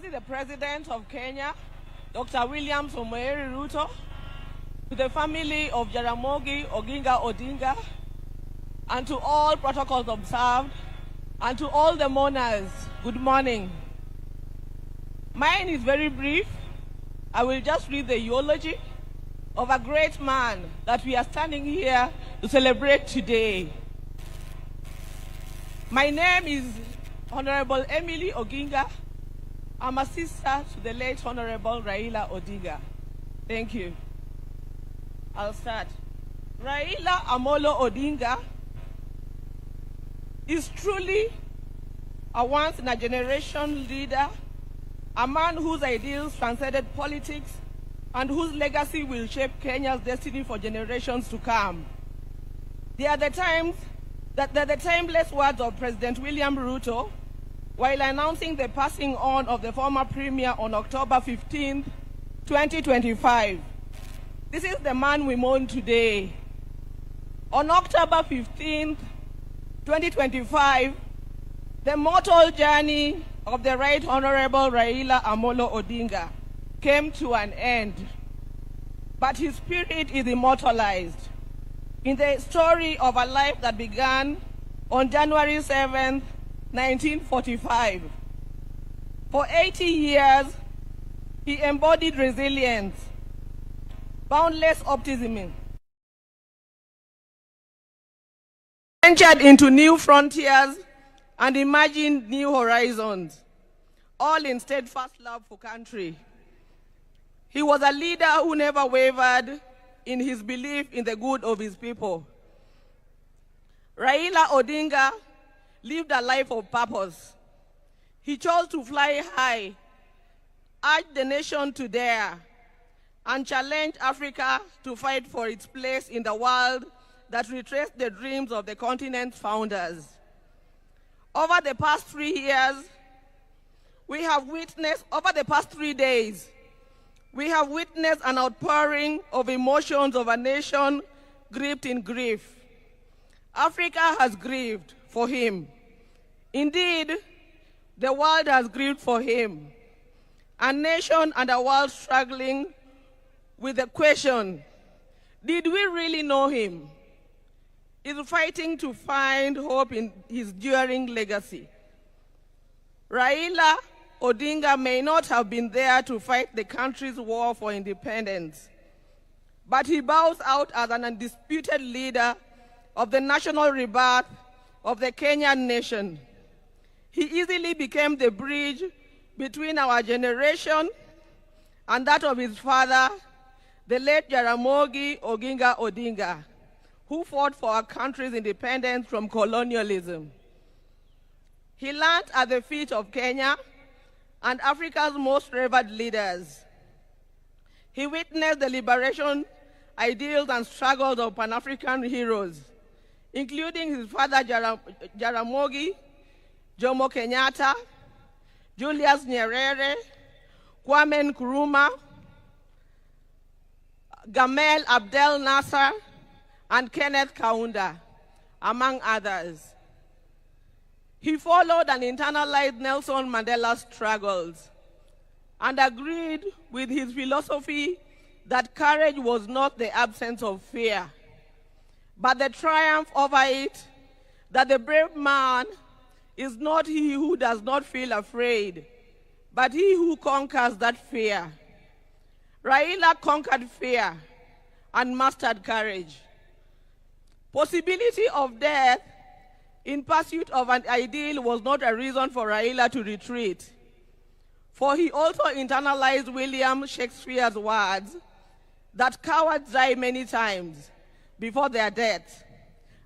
especially the President of Kenya, Dr. William Samoei Ruto, to the family of Jaramogi Oginga Odinga, and to all protocols observed, and to all the mourners, good morning. Mine is very brief. I will just read the eulogy of a great man that we are standing here to celebrate today. My name is Honorable Emily Oginga. I'm a sister to the late Honorable Raila Odinga. Thank you. I'll start. Raila Amolo Odinga is truly a once-in-a-generation leader, a man whose ideals transcended politics and whose legacy will shape Kenya's destiny for generations to come. They are the timeless words of President William Ruto while announcing the passing on of the former Premier on October 15, 2025. This is the man we mourn today. On October 15, 2025, the mortal journey of the Right Honorable Raila Amolo Odinga came to an end, but his spirit is immortalized in the story of a life that began on January 7, 1945. For 80 years, he embodied resilience, boundless optimism, ventured into new frontiers and imagined new horizons, all in steadfast love for country. He was a leader who never wavered in his belief in the good of his people. Raila Odinga lived a life of purpose. He chose to fly high, urged the nation to dare, and challenged Africa to fight for its place in the world that retraced the dreams of the continent's founders. Over the past 3 days, we have witnessed an outpouring of emotions of a nation gripped in grief. Africa has grieved for him. Indeed, the world has grieved for him. A nation and a world struggling with the question, did we really know him? Is fighting to find hope in his enduring legacy. Raila Odinga may not have been there to fight the country's war for independence, but he bows out as an undisputed leader of the national rebirth of the Kenyan nation. He easily became the bridge between our generation and that of his father, the late Jaramogi Oginga Odinga, who fought for our country's independence from colonialism. He learned at the feet of Kenya and Africa's most revered leaders. He witnessed the liberation ideals and struggles of Pan-African heroes, including his father Jaramogi, Jomo Kenyatta, Julius Nyerere, Kwame Nkrumah, Gamal Abdel Nasser, and Kenneth Kaunda, among others. He followed and internalized Nelson Mandela's struggles and agreed with his philosophy that courage was not the absence of fear, but the triumph over it, that the brave man is not he who does not feel afraid, but he who conquers that fear. Raila conquered fear and mastered courage. Possibility of death in pursuit of an ideal was not a reason for Raila to retreat, for he also internalized William Shakespeare's words that cowards die many times before their death,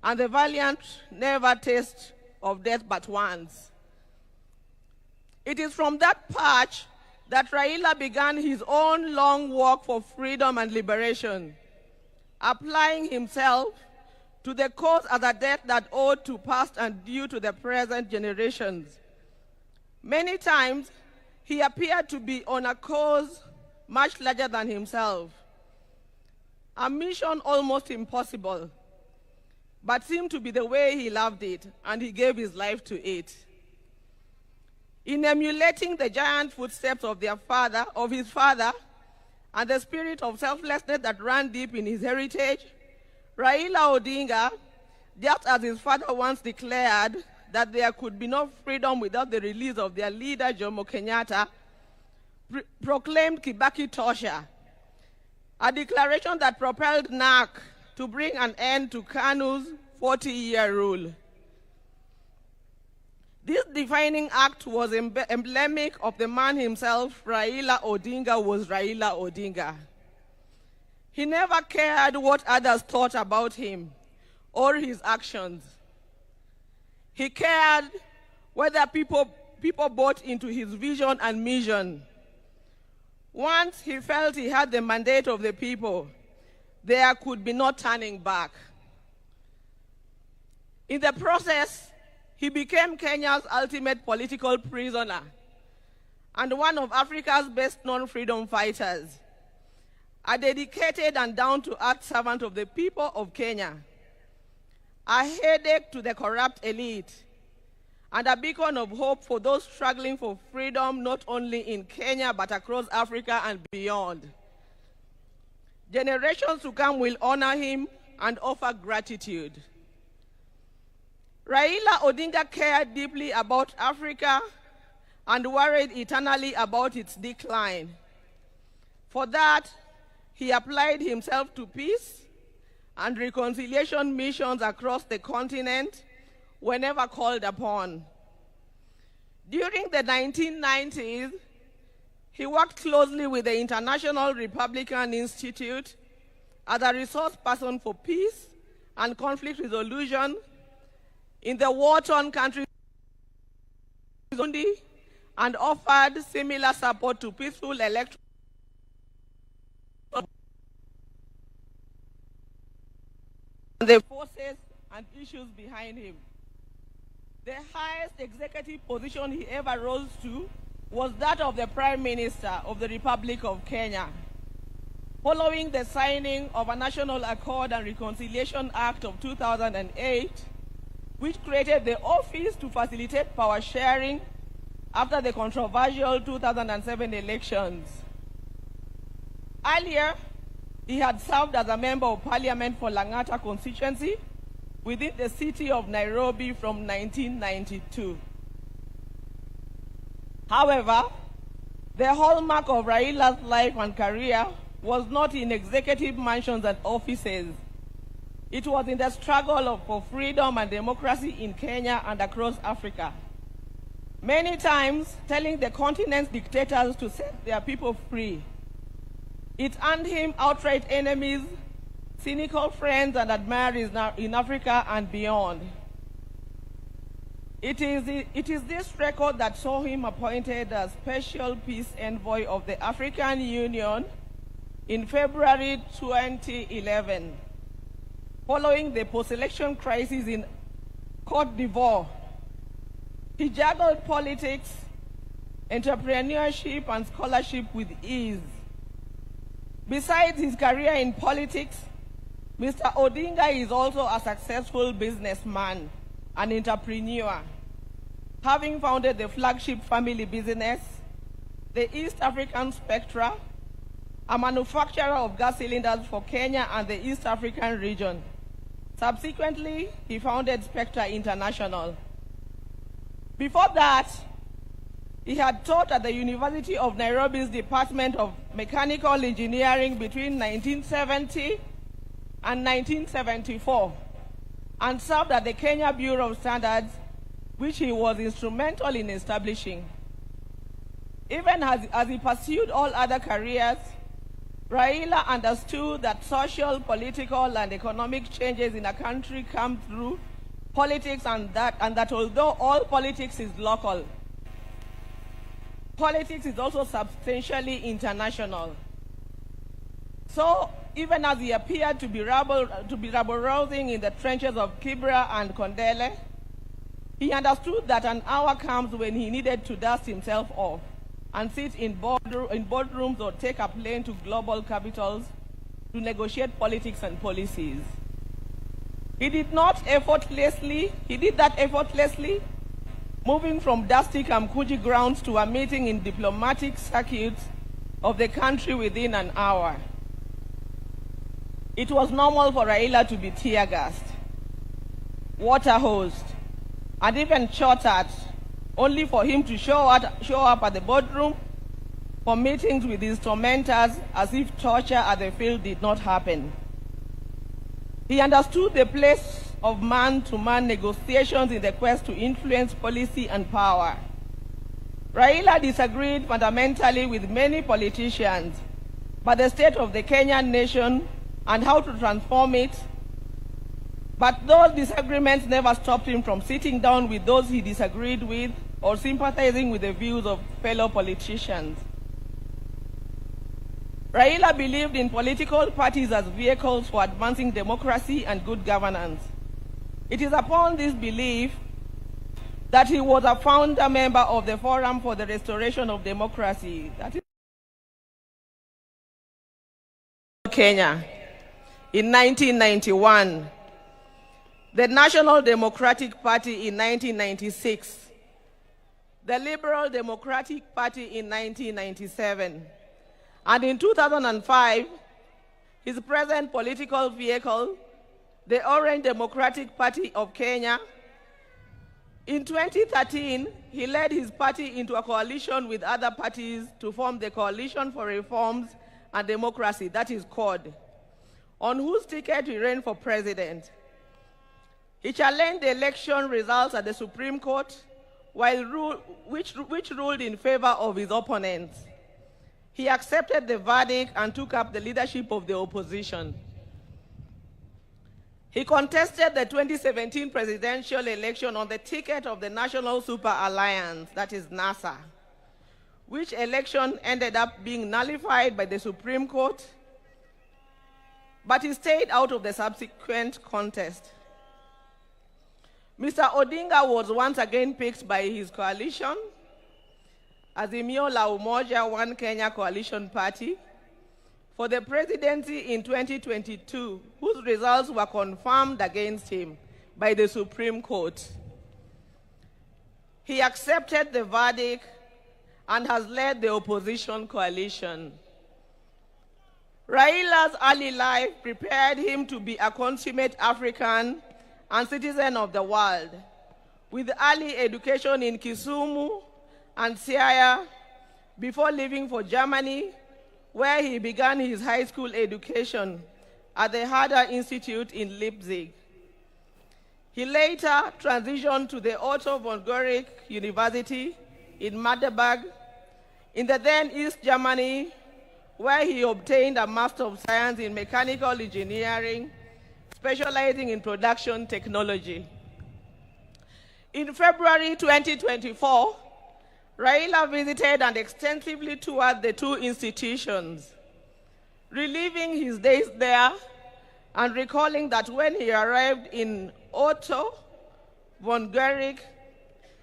and the valiant never taste of death but once. It is from that perch that Raila began his own long walk for freedom and liberation, applying himself to the cause as a debt that owed to past and due to the present generations. Many times, he appeared to be on a cause much larger than himself, a mission almost impossible, but seemed to be the way he loved it, and he gave his life to it. In emulating the giant footsteps of his father, and the spirit of selflessness that ran deep in his heritage, Raila Odinga, just as his father once declared that there could be no freedom without the release of their leader, Jomo Kenyatta, proclaimed Kibaki Tosha, a declaration that propelled NARC to bring an end to KANU's 40-year rule. This defining act was emblematic of the man himself. Raila Odinga was Raila Odinga. He never cared what others thought about him or his actions. He cared whether people bought into his vision and mission. Once he felt he had the mandate of the people, there could be no turning back. In the process, he became Kenya's ultimate political prisoner and one of Africa's best-known freedom fighters, a dedicated and down-to-earth servant of the people of Kenya, a headache to the corrupt elite, and a beacon of hope for those struggling for freedom not only in Kenya but across Africa and beyond. Generations to come will honor him and offer gratitude. Raila Odinga cared deeply about Africa and worried eternally about its decline. For that, he applied himself to peace and reconciliation missions across the continent whenever called upon. During the 1990s, he worked closely with the International Republican Institute as a resource person for peace and conflict resolution in the war-torn country and offered similar support to peaceful elections. The forces and issues behind him. The highest executive position he ever rose to was that of the Prime Minister of the Republic of Kenya. Following the signing of a National Accord and Reconciliation Act of 2008, which created the office to facilitate power sharing after the controversial 2007 elections. Earlier, he had served as a member of parliament for Lang'ata constituency within the city of Nairobi from 1992. However, the hallmark of Raila's life and career was not in executive mansions and offices. It was in the struggle for freedom and democracy in Kenya and across Africa. Many times telling the continent's dictators to set their people free. It earned him outright enemies, cynical friends and admirers in Africa and beyond. It is this record that saw him appointed as Special Peace Envoy of the African Union in February 2011, following the post-election crisis in Côte d'Ivoire. He juggled politics, entrepreneurship, and scholarship with ease. Besides his career in politics, Mr. Odinga is also a successful businessman and entrepreneur, having founded the flagship family business, the East African Spectra, a manufacturer of gas cylinders for Kenya and the East African region. Subsequently, he founded Spectra International. Before that, he had taught at the University of Nairobi's Department of Mechanical Engineering between 1970 and 1974, and served at the Kenya Bureau of Standards, which he was instrumental in establishing. Even as he pursued all other careers, Raila understood that social, political, and economic changes in a country come through politics, and that although all politics is local, politics is also substantially international. So, even as he appeared to be rabble-rousing in the trenches of Kibra and Kondele, he understood that an hour comes when he needed to dust himself off and sit in boardrooms or take a plane to global capitals to negotiate politics and policies. He did that effortlessly, moving from dusty Kamkuji grounds to a meeting in diplomatic circuits of the country within an hour. It was normal for Raila to be tear-gassed, water-hosed, and even shot at, only for him to show up at the boardroom for meetings with his tormentors as if torture at the field did not happen. He understood the place of man-to-man negotiations in the quest to influence policy and power. Raila disagreed fundamentally with many politicians about the state of the Kenyan nation and how to transform it, but those disagreements never stopped him from sitting down with those he disagreed with or sympathizing with the views of fellow politicians. Raila believed in political parties as vehicles for advancing democracy and good governance. It is upon this belief that he was a founder member of the Forum for the Restoration of Democracy, that is Kenya, in 1991, the National Democratic Party in 1996, the Liberal Democratic Party in 1997, and in 2005, his present political vehicle, the Orange Democratic Party of Kenya. In 2013, he led his party into a coalition with other parties to form the Coalition for Reforms and Democracy, that is CORD, on whose ticket he ran for president. He challenged the election results at the Supreme Court, which ruled in favor of his opponents. He accepted the verdict and took up the leadership of the opposition. He contested the 2017 presidential election on the ticket of the National Super Alliance, that is NASA, which election ended up being nullified by the Supreme Court, but he stayed out of the subsequent contest. Mr. Odinga was once again picked by his coalition, Azimio la Umoja One Kenya Coalition Party, for the presidency in 2022, whose results were confirmed against him by the Supreme Court. He accepted the verdict and has led the opposition coalition. Raila's early life prepared him to be a consummate African and citizen of the world, with early education in Kisumu and Siaya before leaving for Germany, where he began his high school education at the Herder Institute in Leipzig. He later transitioned to the Otto von Guericke University in Magdeburg, in the then East Germany, where he obtained a Master of Science in Mechanical Engineering, specializing in production technology. In February 2024, Raila visited and extensively toured the two institutions, reliving his days there and recalling that when he arrived in Otto von Guericke,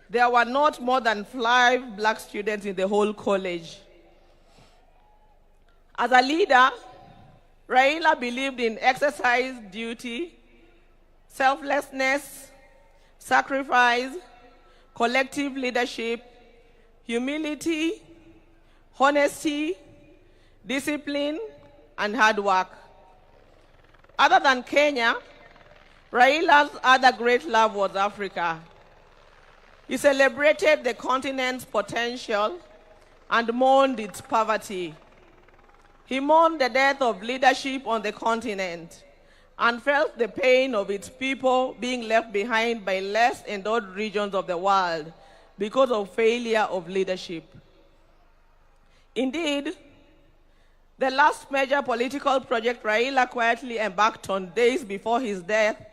there were not more than 5 black students in the whole college. As a leader, Raila believed in exercise, duty, selflessness, sacrifice, collective leadership, humility, honesty, discipline, and hard work. Other than Kenya, Raila's other great love was Africa. He celebrated the continent's potential and mourned its poverty. He mourned the death of leadership on the continent and felt the pain of its people being left behind by less endowed regions of the world because of failure of leadership. Indeed, the last major political project Raila quietly embarked on days before his death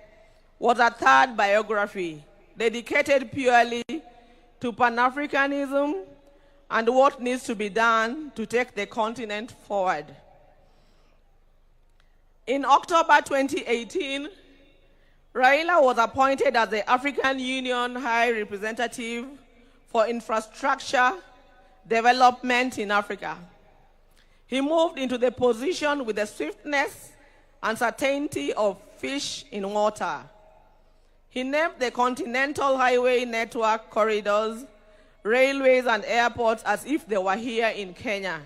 was a third biography dedicated purely to Pan-Africanism and what needs to be done to take the continent forward. In October 2018, Raila was appointed as the African Union High Representative for Infrastructure Development in Africa. He moved into the position with the swiftness and certainty of fish in water. He named the continental highway network corridors, railways, and airports as if they were here in Kenya.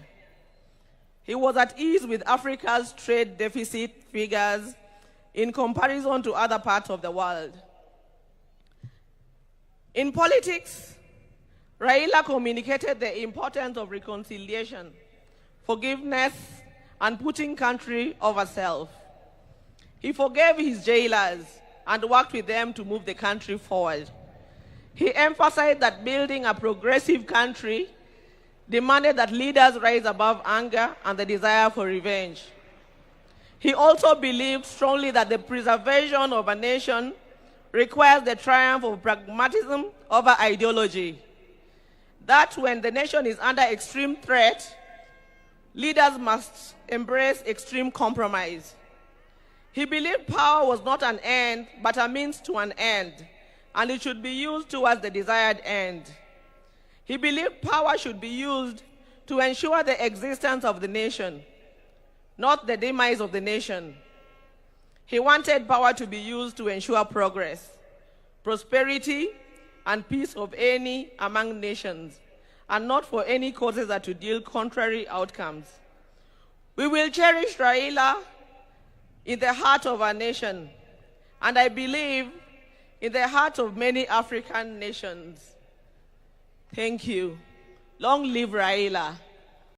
He was at ease with Africa's trade deficit figures in comparison to other parts of the world. In politics, Raila communicated the importance of reconciliation, forgiveness, and putting country over self. He forgave his jailers and worked with them to move the country forward. He emphasized that building a progressive country demanded that leaders rise above anger and the desire for revenge. He also believed strongly that the preservation of a nation requires the triumph of pragmatism over ideology. That when the nation is under extreme threat, leaders must embrace extreme compromise. He believed power was not an end, but a means to an end, and it should be used towards the desired end. He believed power should be used to ensure the existence of the nation, not the demise of the nation. He wanted power to be used to ensure progress, prosperity, and peace of any among nations, and not for any causes that would yield contrary outcomes. We will cherish Raila in the heart of our nation, and I believe in the heart of many African nations. Thank you. Long live Raila.